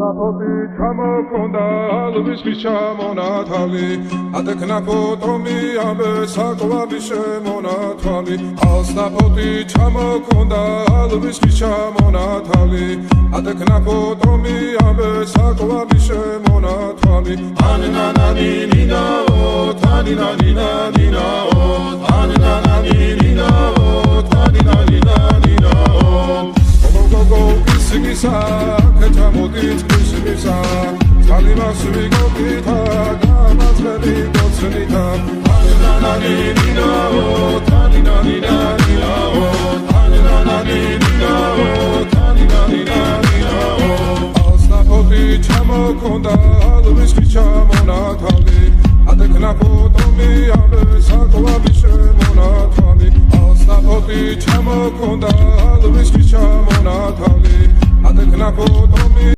Alsapoti ჩამოქონდა ალვისის ჩამონათალი ატექნა ფოტომი ამე საკვალი შემონათალი Alsapoti ჩამოქონდა ალვისის ჩამონათალი ატექნა ფოტომი ამე საკვალი შემონათალი ანანანინინაო თანინანინანინაო ანანანინინაო თანინანინანინაო გოგო ისგისა კეთამოდით ისგისა ძალიმას ვიგოქითა გამაცხელი გოცნითა ანანანინინაო თანინანინანინაო ანანანინინაო თანინანინანინაო Alsapoti ჩამოქონდა ალვისის ჩამონათალი ატექნა ფოტომი ამე საკვალი შემონათალი Alsapoti ჩამოქონდა ალვისის ჩამონათალი ატექნა ფოტომი